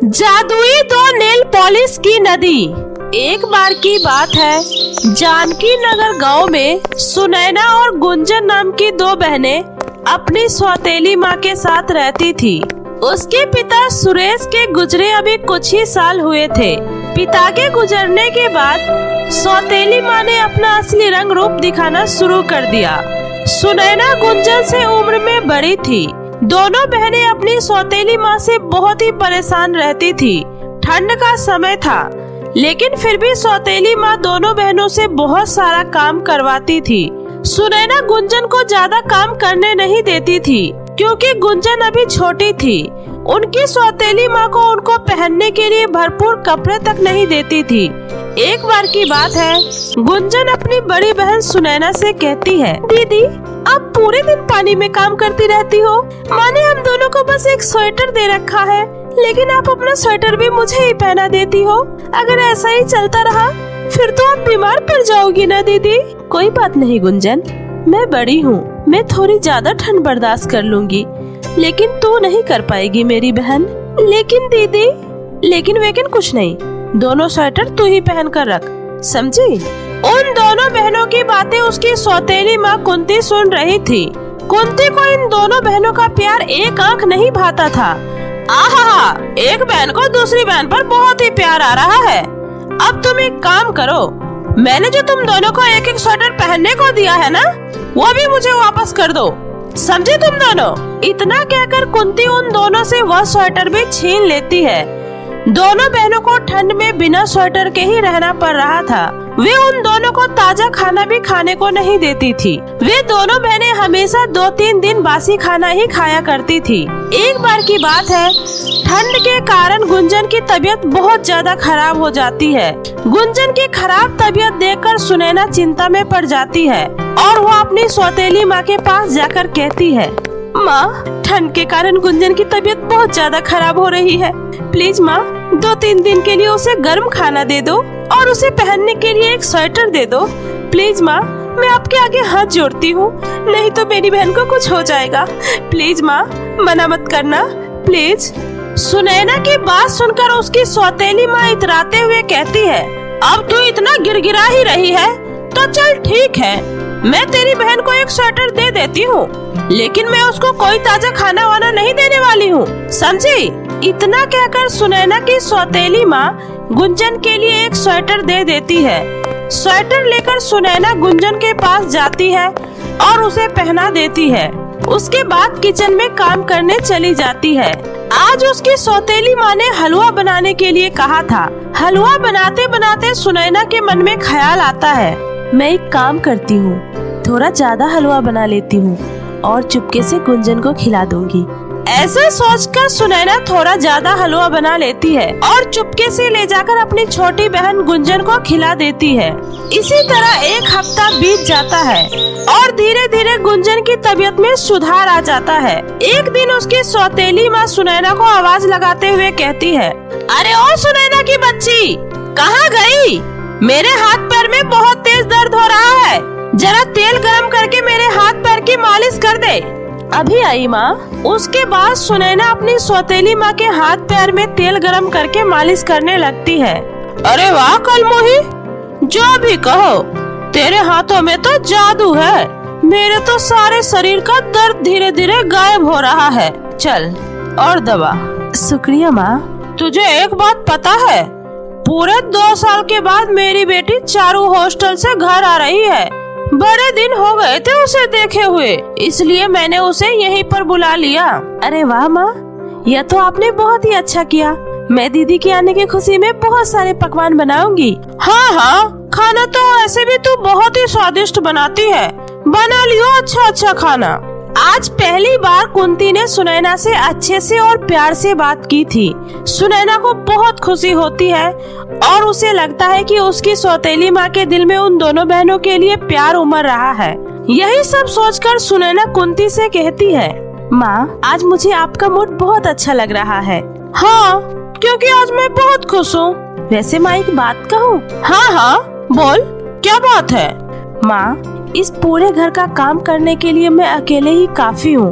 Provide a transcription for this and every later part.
जादुई दो nail polish की नदी। एक बार की बात है, जानकी नगर गांव में सुनैना और गुंजन नाम की दो बहनें अपनी सौतेली माँ के साथ रहती थी। उसके पिता सुरेश के गुजरे अभी कुछ ही साल हुए थे। पिता के गुजरने के बाद सौतेली माँ ने अपना असली रंग रूप दिखाना शुरू कर दिया। सुनैना गुंजन से उम्र में बड़ी थी। दोनों बहनें अपनी सौतेली माँ से बहुत ही परेशान रहती थी। ठंड का समय था, लेकिन फिर भी सौतेली माँ दोनों बहनों से बहुत सारा काम करवाती थी। सुनैना गुंजन को ज्यादा काम करने नहीं देती थी, क्योंकि गुंजन अभी छोटी थी। उनकी सौतेली माँ को उनको पहनने के लिए भरपूर कपड़े तक नहीं देती थी। एक बार की बात है, गुंजन अपनी बड़ी बहन सुनैना से कहती है, दीदी आप पूरे दिन पानी में काम करती रहती हो। माँ ने हम दोनों को बस एक स्वेटर दे रखा है, लेकिन आप अपना स्वेटर भी मुझे ही पहना देती हो। अगर ऐसा ही चलता रहा फिर तो आप बीमार पड़ जाओगी ना दीदी। कोई बात नहीं गुंजन, मैं बड़ी हूँ, मैं थोड़ी ज्यादा ठंड बर्दाश्त कर लूंगी, लेकिन तू नहीं कर पाएगी मेरी बहन। लेकिन दीदी, लेकिन वेकिन कुछ नहीं, दोनों स्वेटर तू ही पहन कर रख, समझी? उन दोनों बहनों की बातें उसकी सौतेली माँ कुंती सुन रही थी। कुंती को इन दोनों बहनों का प्यार एक आंख नहीं भाता था। आहा, एक बहन को दूसरी बहन पर बहुत ही प्यार आ रहा है। अब तुम एक काम करो, मैंने जो तुम दोनों को एक एक स्वेटर पहनने को दिया है ना, वो भी मुझे वापस कर दो, समझे तुम दोनों? इतना कहकर कुंती उन दोनों से वह स्वेटर भी छीन लेती है। दोनों बहनों को ठंड में बिना स्वेटर के ही रहना पड़ रहा था। वे उन दोनों को ताजा खाना भी खाने को नहीं देती थी। वे दोनों बहनें हमेशा 2-3 दिन बासी खाना ही खाया करती थी। एक बार की बात है, ठंड के कारण गुंजन की तबीयत बहुत ज्यादा खराब हो जाती है। गुंजन की खराब तबीयत देखकर सुनैना चिंता में पड़ जाती है और वो अपनी सौतेली माँ के पास जाकर कहती है, माँ ठंड के कारण गुंजन की तबीयत बहुत ज्यादा खराब हो रही है। प्लीज माँ 2-3 दिन के लिए उसे गर्म खाना दे दो और उसे पहनने के लिए एक स्वेटर दे दो। प्लीज माँ, मैं आपके आगे हाथ जोड़ती हूँ, नहीं तो मेरी बहन को कुछ हो जाएगा। प्लीज माँ, मना मत करना प्लीज। सुनैना की बात सुनकर उसकी सौतेली माँ इतराते हुए कहती है, अब तू इतना गिरगिरा ही रही है तो चल ठीक है, मैं तेरी बहन को एक स्वेटर दे देती हूँ, लेकिन मैं उसको कोई ताजा खाना वाना नहीं देने वाली हूँ, समझी? इतना कहकर सुनैना की सौतेली माँ गुंजन के लिए एक स्वेटर दे देती है। स्वेटर लेकर सुनैना गुंजन के पास जाती है और उसे पहना देती है। उसके बाद किचन में काम करने चली जाती है। आज उसकी सौतेली माँ ने हलवा बनाने के लिए कहा था। हलवा बनाते बनाते सुनैना के मन में ख्याल आता है, मैं एक काम करती हूँ, थोड़ा ज्यादा हलवा बना लेती हूँ और चुपके से गुंजन को खिला दूंगी। ऐसा सोचकर सुनैना थोड़ा ज्यादा हलवा बना लेती है और चुपके से ले जाकर अपनी छोटी बहन गुंजन को खिला देती है। इसी तरह एक हफ्ता बीत जाता है और धीरे धीरे गुंजन की तबीयत में सुधार आ जाता है। एक दिन उसकी सौतेली माँ सुनैना को आवाज लगाते हुए कहती है, अरे ओ सुनैना की बच्ची, कहाँ गई? मेरे हाथ पैर में बहुत तेज दर्द हो रहा है, जरा तेल गरम करके मेरे हाथ पैर की मालिश कर दे। अभी आई माँ। उसके बाद सुनैना अपनी सौतेली माँ के हाथ पैर में तेल गरम करके मालिश करने लगती है। अरे वाह कलमुही, जो भी कहो, तेरे हाथों में तो जादू है। मेरे तो सारे शरीर का दर्द धीरे धीरे गायब हो रहा है। चल और दबा। शुक्रिया माँ। तुझे एक बात पता है, पूरे 2 साल के बाद मेरी बेटी चारू हॉस्टल से घर आ रही है। बड़े दिन हो गए थे उसे देखे हुए, इसलिए मैंने उसे यहीं पर बुला लिया। अरे वाह माँ, यह तो आपने बहुत ही अच्छा किया। मैं दीदी के आने की खुशी में बहुत सारे पकवान बनाऊंगी। हाँ हाँ, खाना तो ऐसे भी तू बहुत ही स्वादिष्ट बनाती है, बना लियो अच्छा खाना। आज पहली बार कुंती ने सुनैना से अच्छे से और प्यार से बात की थी। सुनैना को बहुत खुशी होती है और उसे लगता है कि उसकी सौतेली माँ के दिल में उन दोनों बहनों के लिए प्यार उमड़ रहा है। यही सब सोचकर सुनैना कुंती से कहती है, माँ आज मुझे आपका मूड बहुत अच्छा लग रहा है। हाँ, क्योंकि आज मैं बहुत खुश हूँ। वैसे माँ एक बात कहूँ? हाँ हाँ बोल, क्या बात है? माँ इस पूरे घर का काम करने के लिए मैं अकेले ही काफी हूँ।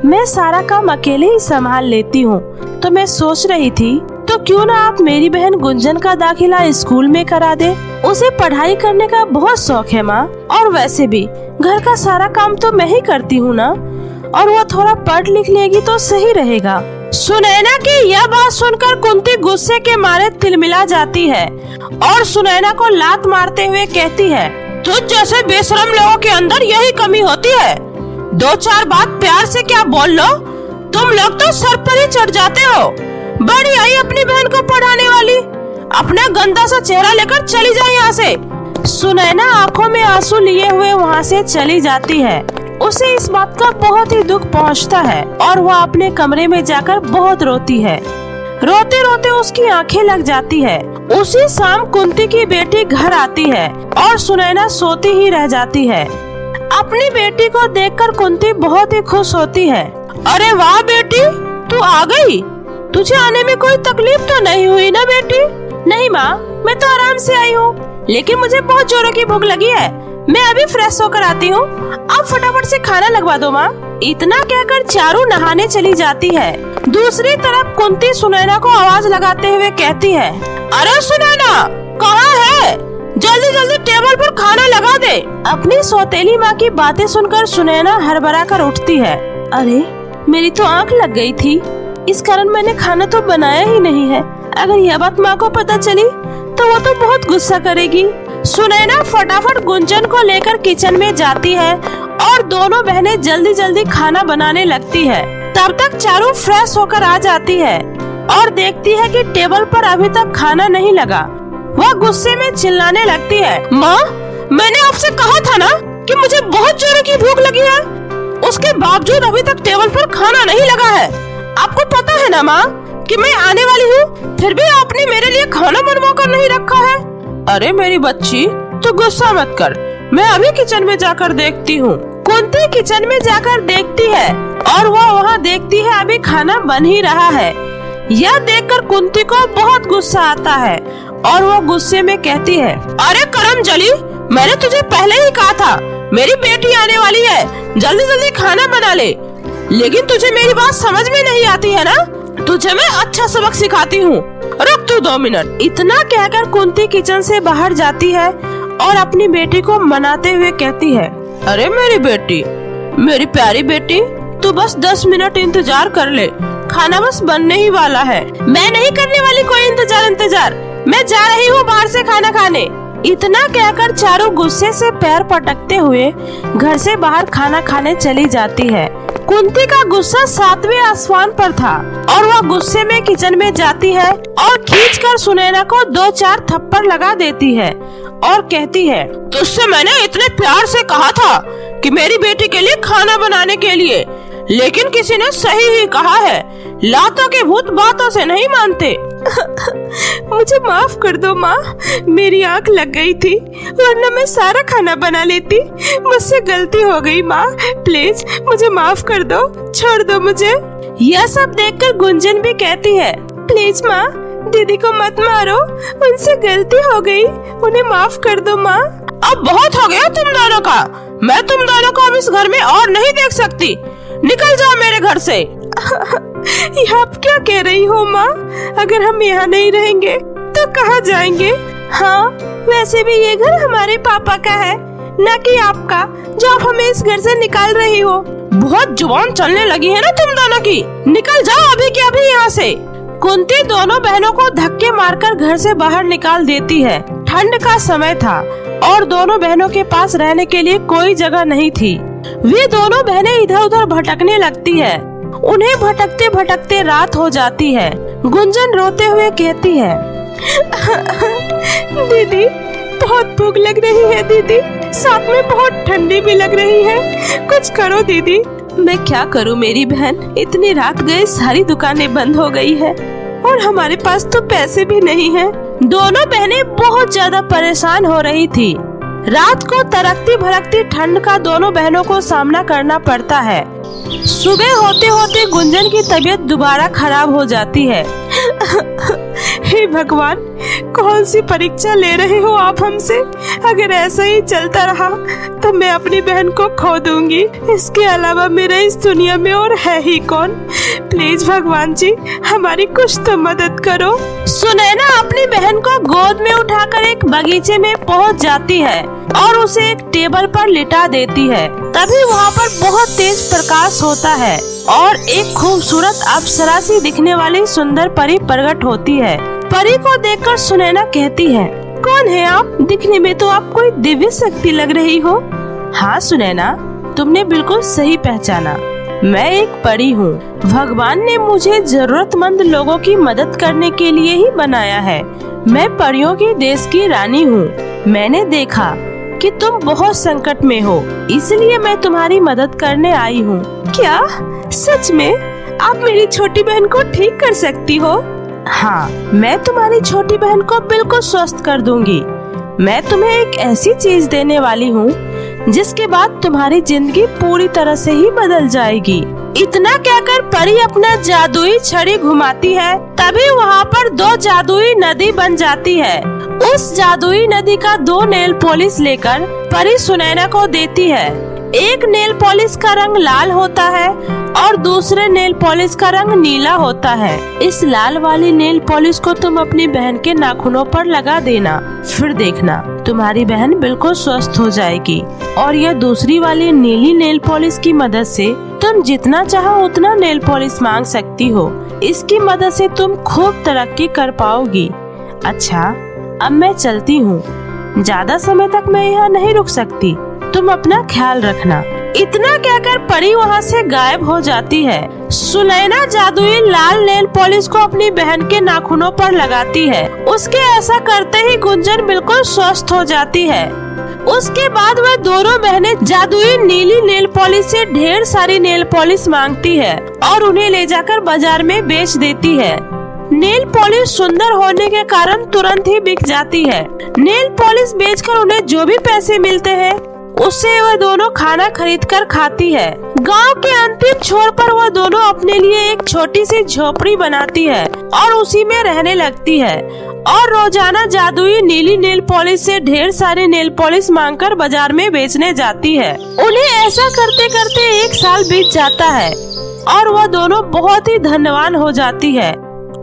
मैं सारा काम अकेले ही संभाल लेती हूँ, तो मैं सोच रही थी तो क्यों ना आप मेरी बहन गुंजन का दाखिला स्कूल में करा दे। उसे पढ़ाई करने का बहुत शौक है माँ, और वैसे भी घर का सारा काम तो मैं ही करती हूँ ना, और वो थोड़ा पढ़ लिख लेगी तो सही रहेगा। सुनैना की यह बात सुनकर कुंती गुस्से के मारे तिलमिला जाती है और सुनैना को लात मारते हुए कहती है, तुझ जैसे बेशरम लोगों के अंदर यही कमी होती है। 2-4 बात प्यार से क्या बोल लो, तुम लोग तो सर पर ही चढ़ जाते हो। बड़ी आई अपनी बहन को पढ़ाने वाली, अपना गंदा सा चेहरा लेकर चली जाए यहाँ से। सुनैना आंखों में आंसू लिए हुए वहाँ से चली जाती है। उसे इस बात का बहुत ही दुख पहुँचता है और वह अपने कमरे में जाकर बहुत रोती है। रोते रोते उसकी आंखें लग जाती है। उसी शाम कुंती की बेटी घर आती है और सुनैना सोती ही रह जाती है। अपनी बेटी को देखकर कुंती बहुत ही खुश होती है। अरे वाह बेटी, तू आ गई। तुझे आने में कोई तकलीफ तो नहीं हुई ना बेटी? नहीं माँ, मैं तो आराम से आई हूँ, लेकिन मुझे बहुत जोरों की भूख लगी है। मैं अभी फ्रेश होकर आती हूँ, आप फटाफट से खाना लगवा दो माँ। इतना कहकर चारू नहाने चली जाती है। दूसरी तरफ कुंती सुनैना को आवाज लगाते हुए कहती है, अरे सुनैना, कहाँ है? जल्दी जल्दी टेबल पर खाना लगा दे। अपनी सौतेली माँ की बातें सुनकर सुनैना हड़बड़ा कर उठती है। अरे मेरी तो आँख लग गई थी, इस कारण मैंने खाना तो बनाया ही नहीं है। अगर यह बात माँ को पता चली तो वो तो बहुत गुस्सा करेगी। सुनैना फटाफट गुंजन को लेकर किचन में जाती है और दोनों बहनें जल्दी जल्दी खाना बनाने लगती है। तब तक चारू फ्रेश होकर आ जाती है और देखती है कि टेबल पर अभी तक खाना नहीं लगा। वह गुस्से में चिल्लाने लगती है, माँ, मैंने आपसे कहा था ना कि मुझे बहुत जोरों की भूख लगी है, उसके बावजूद अभी तक टेबल पर खाना नहीं लगा है। आपको पता है ना माँ कि मैं आने वाली हूँ, फिर भी आपने मेरे लिए खाना बनवा कर नहीं रखा है। अरे मेरी बच्ची, तू गुस्सा मत कर, मैं अभी किचन में जाकर देखती हूँ। कुंती किचन में जाकर देखती है और वह वहाँ देखती है अभी खाना बन ही रहा है। यह देखकर कुंती को बहुत गुस्सा आता है और वो गुस्से में कहती है, अरे करमजली, मैंने तुझे पहले ही कहा था मेरी बेटी आने वाली है, जल्दी जल्दी खाना बना ले। लेकिन तुझे मेरी बात समझ में नहीं आती है ना? तुझे मैं अच्छा सबक सिखाती हूँ, रुक तू 2 मिनट। इतना कहकर कुंती किचन से बाहर जाती है और अपनी बेटी को मनाते हुए कहती है, अरे मेरी बेटी, मेरी प्यारी बेटी, तू बस 10 मिनट इंतजार कर ले, खाना बस बनने ही वाला है। मैं नहीं करने वाली कोई इंतजार, मैं जा रही हूँ बाहर से खाना खाने। इतना कहकर चारू गुस्से से पैर पटकते हुए घर से बाहर खाना खाने चली जाती है। कुंती का गुस्सा 7वें आसमान पर था और वह गुस्से में किचन में जाती है और खींचकर सुनैना को 2-4 थप्पड़ लगा देती है और कहती है, तुझसे मैंने इतने प्यार से कहा था कि मेरी बेटी के लिए खाना बनाने के लिए, लेकिन किसी ने सही ही कहा है, लातों के भूत बातों से नहीं मानते। मुझे माफ कर दो माँ, मेरी आँख लग गई थी, वरना मैं सारा खाना बना लेती। मुझसे गलती हो गई माँ, प्लीज मुझे माफ कर दो, छोड़ दो मुझे। यह सब देखकर गुंजन भी कहती है, प्लीज माँ, दीदी को मत मारो, उनसे गलती हो गई, उन्हें माफ कर दो माँ। अब बहुत हो गया तुम दोनों का, मैं तुम दोनों को अब इस घर में और नहीं देख सकती, निकल जाओ मेरे घर से। यह आप क्या कह रही हो माँ? अगर हम यहाँ नहीं रहेंगे तो कहाँ जाएंगे? हाँ, वैसे भी ये घर हमारे पापा का है, न कि आपका, जो आप हमें इस घर से निकाल रही हो। बहुत जुबान चलने लगी है ना तुम दोनों की, निकल जाओ अभी के अभी यहाँ से। कुंती दोनों बहनों को धक्के मारकर घर से बाहर निकाल देती है। ठंड का समय था और दोनों बहनों के पास रहने के लिए कोई जगह नहीं थी। वे दोनों बहनें इधर उधर भटकने लगती है। उन्हें भटकते भटकते रात हो जाती है। गुंजन रोते हुए कहती है, दीदी बहुत भूख लग रही है दीदी, साथ में बहुत ठंडी भी लग रही है, कुछ करो दीदी। मैं क्या करूं मेरी बहन, इतनी रात गए सारी दुकानें बंद हो गई है और हमारे पास तो पैसे भी नहीं हैं। दोनों बहनें बहुत ज्यादा परेशान हो रही थी। रात को तरकती भड़कती ठंड का दोनों बहनों को सामना करना पड़ता है। सुबह होते होते गुंजन की तबीयत दोबारा खराब हो जाती है। हे भगवान, कौन सी परीक्षा ले रहे हो आप हमसे? अगर ऐसा ही चलता रहा तो मैं अपनी बहन को खो दूंगी। इसके अलावा मेरा इस दुनिया में और है ही कौन? प्लीज भगवान जी हमारी कुछ तो मदद करो। सुनैना अपनी बहन को गोद में उठाकर एक बगीचे में पहुंच जाती है और उसे एक टेबल पर लिटा देती है। तभी वहाँ पर बहुत तेज प्रकाश होता है और एक खूबसूरत अप्सरा सी दिखने वाली सुंदर परी प्रकट होती है। परी को देखकर सुनैना कहती है, कौन है आप? दिखने में तो आप कोई दिव्य शक्ति लग रही हो। हाँ सुनैना, तुमने बिल्कुल सही पहचाना। मैं एक परी हूँ। भगवान ने मुझे जरूरतमंद लोगों की मदद करने के लिए ही बनाया है। मैं परियों के देश की रानी हूँ। मैंने देखा कि तुम बहुत संकट में हो, इसलिए मैं तुम्हारी मदद करने आई हूँ। क्या सच में आप मेरी छोटी बहन को ठीक कर सकती हो? हाँ, मैं तुम्हारी छोटी बहन को बिल्कुल स्वस्थ कर दूंगी। मैं तुम्हें एक ऐसी चीज देने वाली हूँ जिसके बाद तुम्हारी जिंदगी पूरी तरह से ही बदल जाएगी। इतना कहकर परी अपना जादुई छड़ी घुमाती है। तभी वहाँ पर दो जादुई नदी बन जाती है। उस जादुई नदी का 2 नेल पॉलिश लेकर परी सुनैना को देती है। एक नेल पॉलिश का रंग लाल होता है और दूसरे नेल पॉलिश का रंग नीला होता है। इस लाल वाली नेल पॉलिश को तुम अपनी बहन के नाखूनों पर लगा देना, फिर देखना तुम्हारी बहन बिल्कुल स्वस्थ हो जाएगी। और यह दूसरी वाली नीली नेल पॉलिश की मदद से तुम जितना चाहो उतना नेल पॉलिश मांग सकती हो। इसकी मदद से तुम खूब तरक्की कर पाओगी। अच्छा, अब मैं चलती हूँ। ज्यादा समय तक मैं यहाँ नहीं रुक सकती। तुम अपना ख्याल रखना। इतना कहकर परी वहाँ से गायब हो जाती है। सुनैना जादुई लाल नेल पॉलिश को अपनी बहन के नाखूनों पर लगाती है। उसके ऐसा करते ही गुंजन बिल्कुल स्वस्थ हो जाती है। उसके बाद वह दोनों बहनें जादुई नीली नेल पॉलिश से ढेर सारी नेल पॉलिश मांगती है और उन्हें ले जाकर बाजार में बेच देती है। नेल पॉलिश सुंदर होने के कारण तुरंत ही बिक जाती है। नेल पॉलिश बेचकर उन्हें जो भी पैसे मिलते हैं उससे वह दोनों खाना खरीद कर खाती है। गांव के अंतिम छोर पर वह दोनों अपने लिए एक छोटी सी झोपड़ी बनाती है और उसी में रहने लगती है और रोजाना जादुई नीली नेल पॉलिश से ढेर सारी नेल पॉलिश मांगकर बाजार में बेचने जाती है। उन्हें ऐसा करते करते 1 साल बीत जाता है और वह दोनों बहुत ही धनवान हो जाती है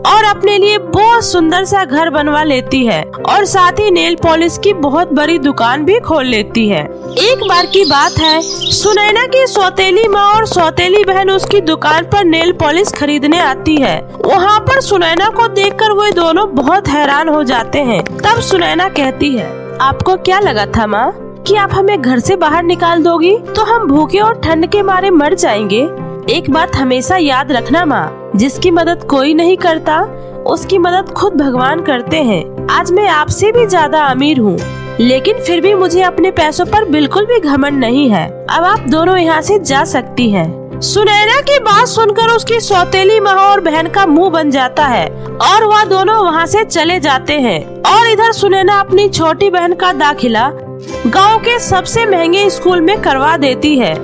और अपने लिए बहुत सुंदर सा घर बनवा लेती है और साथ ही नेल पॉलिश की बहुत बड़ी दुकान भी खोल लेती है। एक बार की बात है, सुनैना की सौतेली माँ और सौतेली बहन उसकी दुकान पर नेल पॉलिश खरीदने आती है। वहाँ पर सुनैना को देखकर वे दोनों बहुत हैरान हो जाते हैं। तब सुनैना कहती है, आपको क्या लगा था माँ कि आप हमें घर से बाहर निकाल दोगी तो हम भूखे और ठंड के मारे मर जाएंगे? एक बात हमेशा याद रखना माँ, जिसकी मदद कोई नहीं करता उसकी मदद खुद भगवान करते हैं। आज मैं आपसे भी ज्यादा अमीर हूँ, लेकिन फिर भी मुझे अपने पैसों पर बिल्कुल भी घमंड नहीं है। अब आप दोनों यहाँ से जा सकती हैं। सुनैना की बात सुनकर उसकी सौतेली माँ और बहन का मुंह बन जाता है और वह दोनों वहाँ से चले जाते हैं। और इधर सुनैना अपनी छोटी बहन का दाखिला गाँव के सबसे महंगे स्कूल में करवा देती है।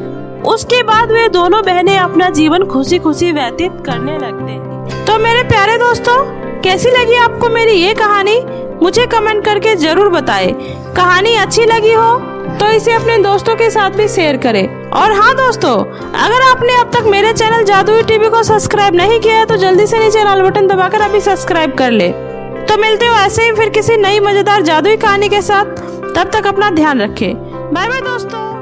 उसके बाद वे दोनों बहनें अपना जीवन खुशी खुशी व्यतीत करने लगते हैं। तो मेरे प्यारे दोस्तों, कैसी लगी आपको मेरी ये कहानी? मुझे कमेंट करके जरूर बताएं। कहानी अच्छी लगी हो तो इसे अपने दोस्तों के साथ भी शेयर करें। और हाँ दोस्तों, अगर आपने अब तक मेरे चैनल जादुई टीवी को सब्सक्राइब नहीं किया है तो जल्दी से नीचे लाल बटन दबाकर अभी सब्सक्राइब कर ले। तो मिलते हो ऐसे ही फिर किसी नई मजेदार जादुई कहानी के साथ। तब तक अपना ध्यान रखें। बाय बाय दोस्तों।